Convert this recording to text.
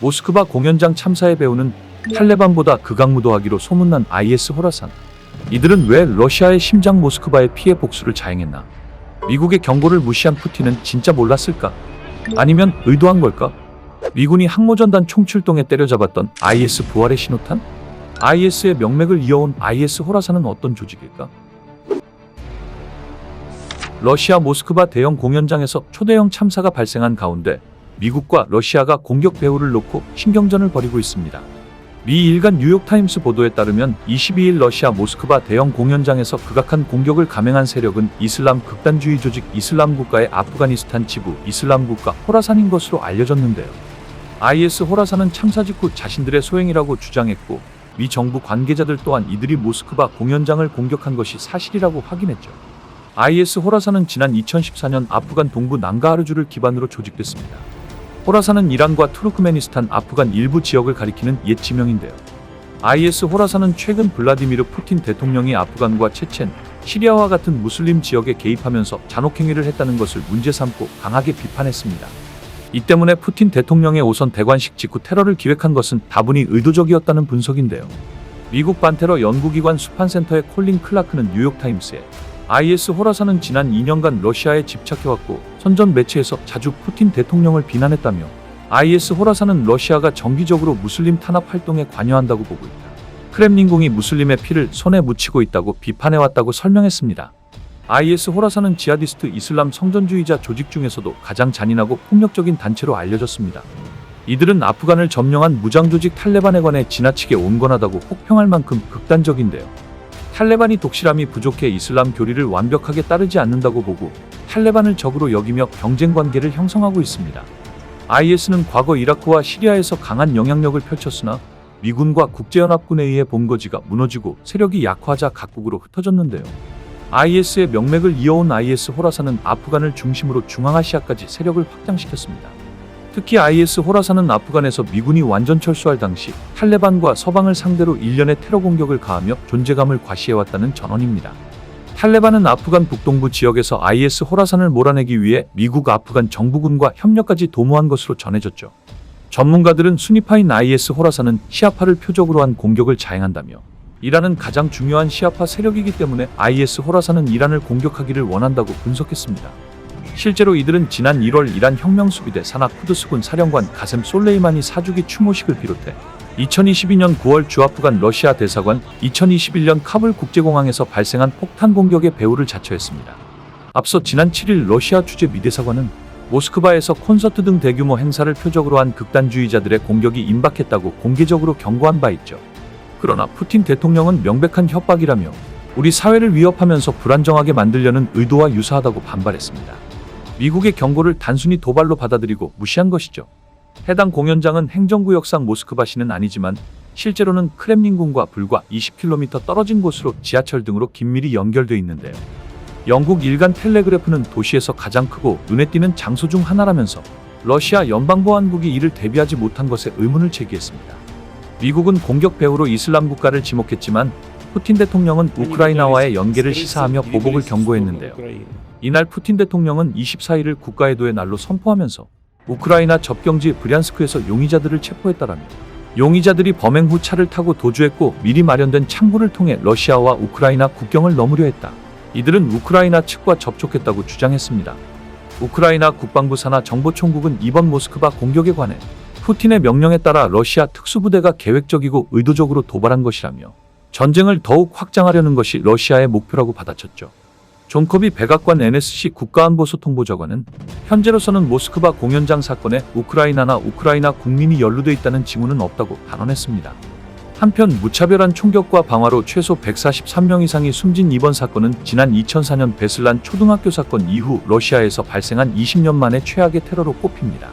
모스크바 공연장 참사의 배후는 탈레반보다 극악무도하기로 소문난 IS 호라산. 이들은 왜 러시아의 심장 모스크바의 피해 복수를 자행했나? 미국의 경고를 무시한 푸틴은 진짜 몰랐을까? 아니면 의도한 걸까? 미군이 항모전단 총출동에 때려잡았던 IS 부활의 신호탄? IS의 명맥을 이어온 IS 호라산은 어떤 조직일까? 러시아 모스크바 대형 공연장에서 초대형 참사가 발생한 가운데 미국과 러시아가 공격 배후를 놓고 신경전을 벌이고 있습니다. 미 일간 뉴욕타임스 보도에 따르면 22일 러시아 모스크바 대형 공연장에서 극악한 공격을 감행한 세력은 이슬람 극단주의 조직 이슬람 국가의 아프가니스탄 지부 이슬람 국가 호라산인 것으로 알려졌는데요. IS 호라산은 참사 직후 자신들의 소행이라고 주장했고 미 정부 관계자들 또한 이들이 모스크바 공연장을 공격한 것이 사실이라고 확인했죠. IS 호라산은 지난 2014년 아프간 동부 낭가하르주를 기반으로 조직됐습니다. 호라산은 이란과 투르크메니스탄, 아프간 일부 지역을 가리키는 옛 지명인데요. IS 호라산은 최근 블라디미르 푸틴 대통령이 아프간과 체첸, 시리아와 같은 무슬림 지역에 개입하면서 잔혹행위를 했다는 것을 문제 삼고 강하게 비판했습니다. 이 때문에 푸틴 대통령의 오선 대관식 직후 테러를 기획한 것은 다분히 의도적이었다는 분석인데요. 미국 반테러 연구기관 수판센터의 콜린 클라크는 뉴욕타임스에 IS 호라산은 지난 2년간 러시아에 집착해왔고 선전 매체에서 자주 푸틴 대통령을 비난했다며 IS 호라산은 러시아가 정기적으로 무슬림 탄압 활동에 관여한다고 보고 있다. 크렘린궁이 무슬림의 피를 손에 묻히고 있다고 비판해왔다고 설명했습니다. IS 호라산은 지하디스트 이슬람 성전주의자 조직 중에서도 가장 잔인하고 폭력적인 단체로 알려졌습니다. 이들은 아프간을 점령한 무장조직 탈레반에 관해 지나치게 온건하다고 혹평할 만큼 극단적인데요. 탈레반이 독실함이 부족해 이슬람 교리를 완벽하게 따르지 않는다고 보고 탈레반을 적으로 여기며 경쟁관계를 형성하고 있습니다. IS는 과거 이라크와 시리아에서 강한 영향력을 펼쳤으나 미군과 국제연합군에 의해 본거지가 무너지고 세력이 약화하자 각국으로 흩어졌는데요. IS의 명맥을 이어온 IS 호라산은 아프간을 중심으로 중앙아시아까지 세력을 확장시켰습니다. 특히 IS 호라산은 아프간에서 미군이 완전 철수할 당시 탈레반과 서방을 상대로 일련의 테러 공격을 가하며 존재감을 과시해왔다는 전언입니다. 탈레반은 아프간 북동부 지역에서 IS 호라산을 몰아내기 위해 미국 아프간 정부군과 협력까지 도모한 것으로 전해졌죠. 전문가들은 수니파인 IS 호라산은 시아파를 표적으로 한 공격을 자행한다며 이란은 가장 중요한 시아파 세력이기 때문에 IS 호라산은 이란을 공격하기를 원한다고 분석했습니다. 실제로 이들은 지난 1월 이란 혁명수비대 산하 쿠드스군 사령관 가셈 솔레이마니 사주기 추모식을 비롯해 2022년 9월 주아프간 러시아 대사관, 2021년 카불 국제공항에서 발생한 폭탄 공격의 배후를 자처했습니다. 앞서 지난 7일 러시아 주재 미 대사관은 모스크바에서 콘서트 등 대규모 행사를 표적으로 한 극단주의자들의 공격이 임박했다고 공개적으로 경고한 바 있죠. 그러나 푸틴 대통령은 명백한 협박이라며 우리 사회를 위협하면서 불안정하게 만들려는 의도와 유사하다고 반발했습니다. 미국의 경고를 단순히 도발로 받아들이고 무시한 것이죠. 해당 공연장은 행정구역상 모스크바시는 아니지만 실제로는 크렘린궁과 불과 20km 떨어진 곳으로 지하철 등으로 긴밀히 연결되어 있는데요. 영국 일간 텔레그래프는 도시에서 가장 크고 눈에 띄는 장소 중 하나라면서 러시아 연방보안국이 이를 대비하지 못한 것에 의문을 제기했습니다. 미국은 공격 배후로 이슬람 국가를 지목했지만 푸틴 대통령은 우크라이나와의 연계를 시사하며 보복을 경고했는데요. 이날 푸틴 대통령은 24일을 국가애도의 날로 선포하면서 우크라이나 접경지 브리안스크에서 용의자들을 체포했다라며 용의자들이 범행 후 차를 타고 도주했고 미리 마련된 창구를 통해 러시아와 우크라이나 국경을 넘으려 했다. 이들은 우크라이나 측과 접촉했다고 주장했습니다. 우크라이나 국방부 산하 정보총국은 이번 모스크바 공격에 관해 푸틴의 명령에 따라 러시아 특수부대가 계획적이고 의도적으로 도발한 것이라며 전쟁을 더욱 확장하려는 것이 러시아의 목표라고 받아쳤죠. 존 커비 백악관 NSC 국가안보소통보좌관은 현재로서는 모스크바 공연장 사건에 우크라이나나 우크라이나 국민이 연루돼 있다는 징후는 없다고 단언했습니다. 한편 무차별한 총격과 방화로 최소 143명 이상이 숨진 이번 사건은 지난 2004년 베슬란 초등학교 사건 이후 러시아에서 발생한 20년 만의 최악의 테러로 꼽힙니다.